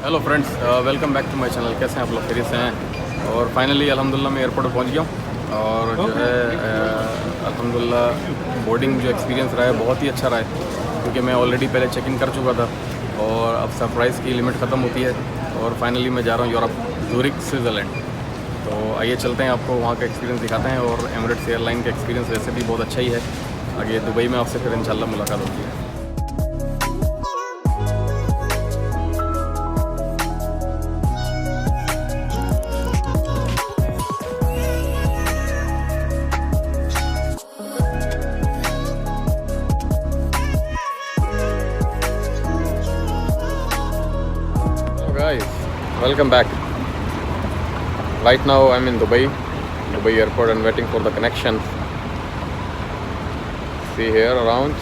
Hello friends, welcome back to my channel. कैसे हैं आप लोग? खैरियत से हैं? और फाइनली अल्हम्दुलिल्लाह मैं एयरपोर्ट पहुंच गया हूं और जो है अल्हम्दुलिल्लाह बोर्डिंग जो एक्सपीरियंस रहा है बहुत ही अच्छा रहा है, क्योंकि मैं ऑलरेडी पहले चेक इन कर चुका था और अब सरप्राइज़ की लिमिट ख़त्म होती है और फाइनली मैं जा रहा हूँ यूरोप, ज़ूरिक स्विट्ज़रलैंड। तो आइए चलते हैं, आपको वहाँ का एक्सपीरियंस दिखाते हैं। और एमिरेट्स एयरलाइन का एक्सपीरियंस वैसे भी बहुत अच्छा ही है। आगे दुबई में आपसे फिर इंशाल्लाह मुलाकात होती है। Guys, welcome back. Right now I'm in Dubai airport and waiting for the connection. See here around.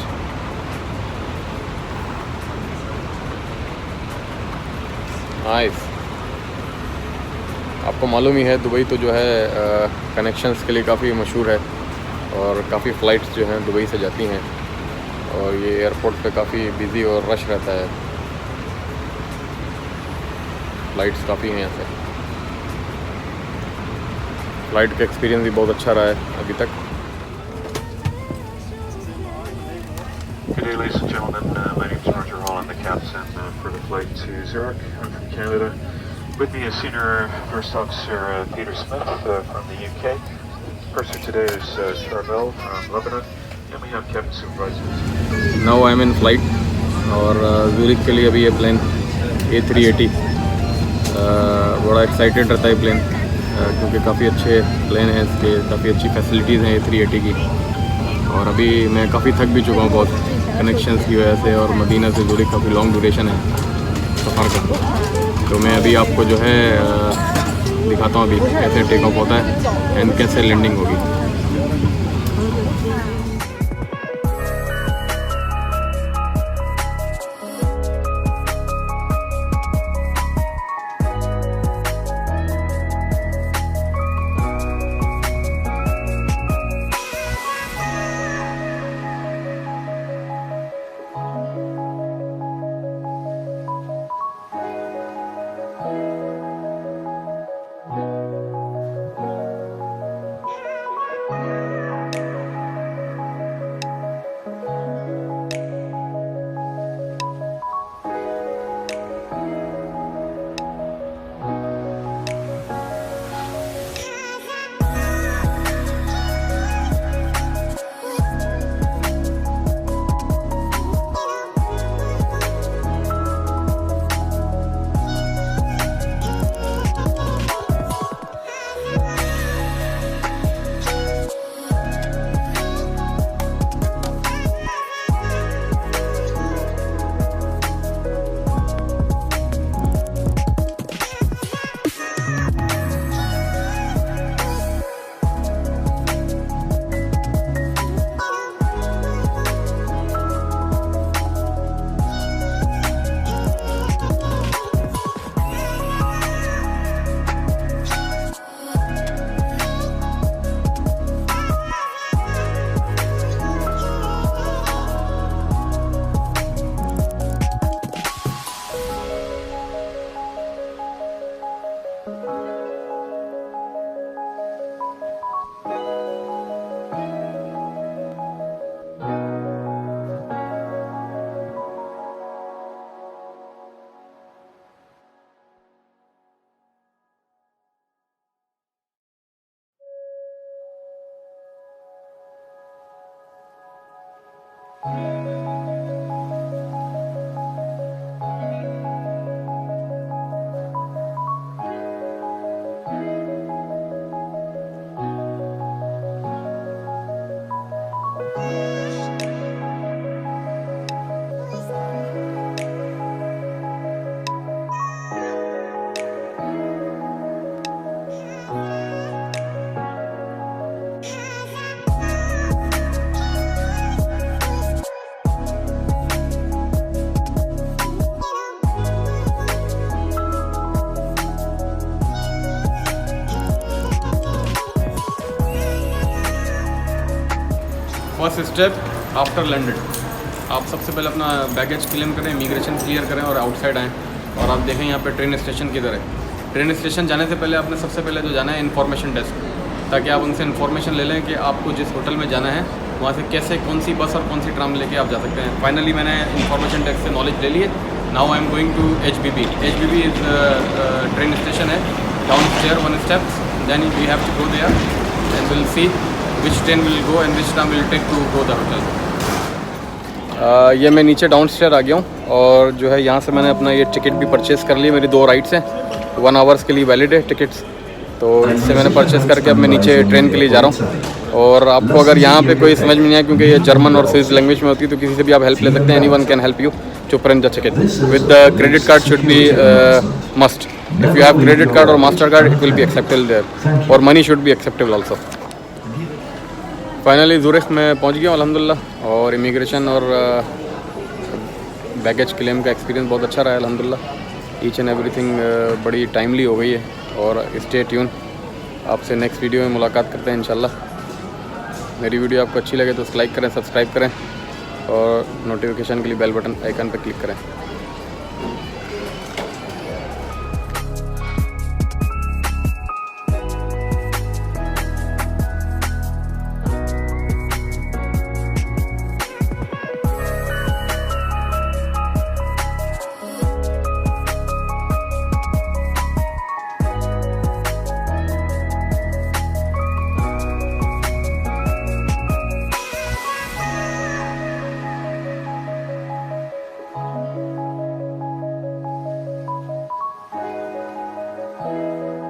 Nice. आपको मालूम ही है दुबई तो जो है कनेक्शंस के लिए काफ़ी मशहूर है और काफ़ी फ़्लाइट्स जो हैं दुबई से जाती हैं और ये एयरपोर्ट पे काफ़ी बिज़ी और रश रहता है। फ़्लाइट्स काफ़ी हैं यहाँ से। फ़्लाइट का एक्सपीरियंस भी बहुत अच्छा रहा है अभी तक। Good day, ladies and gentlemen. My name is Roger Hall. I'm the captain for the flight to Zurich. I'm from Canada. With me is Senior First Officer Peter Smith from the UK. Purser today is Charbel from Lebanon. And we have Captain Supervisor. Now I'm in flight और Zurich के लिए अभी ये plane A380 बड़ा excited रहता है plane, क्योंकि काफ़ी अच्छे प्लेन हैं इसके, काफ़ी अच्छी फैसिलिटीज़ हैं A380 की। और अभी मैं काफ़ी थक भी चुका हूँ बहुत कनेक्शंस की वजह से, और मदीना से ज़ूरिक काफ़ी लॉन्ग ड्यूरेशन है सफ़र का। तो मैं अभी आपको जो है दिखाता हूँ अभी कैसे टेक ऑफ होता है एंड कैसे लैंडिंग होगी। फर्स्ट स्टेप आफ्टर लैंडेड, आप सबसे पहले अपना बैगेज क्लेम करें, इमिग्रेशन क्लियर करें और आउटसाइड आएँ। और आप देखें यहाँ पे ट्रेन स्टेशन किधर है। ट्रेन स्टेशन जाने से पहले आपने सबसे पहले जो जाना है इन्फॉर्मेशन डेस्क, ताकि आप उनसे इन्फॉर्मेशन ले लें कि आपको जिस होटल में जाना है वहाँ से कैसे कौन सी बस और कौन सी ट्राम लेके आप जा सकते हैं। फाइनली मैंने इन्फॉर्मेशन डेस्क से नॉलेज ले ली है। Now I am going to HBB। HBB is train station है, down stair 1 steps, then we have to go there and will see which train will go and which tram will take to go the hotel. ये मैं नीचे down stair आ गया हूँ और जो है यहाँ से मैंने अपना ये टिकट भी परचेज़ कर ली। मेरी 2 राइड्स हैं, 1 आवर्स के लिए वैलिड है टिकट्स, तो इससे मैंने परचेज़ करके अब मैं नीचे ट्रेन के लिए जा रहा हूँ। और आपको अगर यहाँ पे कोई समझ में नहीं आया, क्योंकि ये जर्मन और स्विस लैंग्वेज में होती है, तो किसी से भी आप हेल्प ले सकते हैं। Anyone can help you to print the ticket with the credit card should be must. If you have credit card और master card it will be acceptable there, और money should be acceptable also. Finally Zurich में पहुँच गया हूँ अल्हम्दुलिल्लाह, और immigration और baggage claim का एक्सपीरियंस बहुत अच्छा रहा है अल्हम्दुलिल्लाह। ईच एंड एवरीथिंग बड़ी टाइमली हो गई है। और स्टे ट्यून, आपसे नेक्स्ट वीडियो में मुलाकात करते हैं इंशाल्लाह। मेरी वीडियो आपको अच्छी लगे तो लाइक करें, सब्सक्राइब करें और नोटिफिकेशन के लिए बेल बटन आइकन पर क्लिक करें।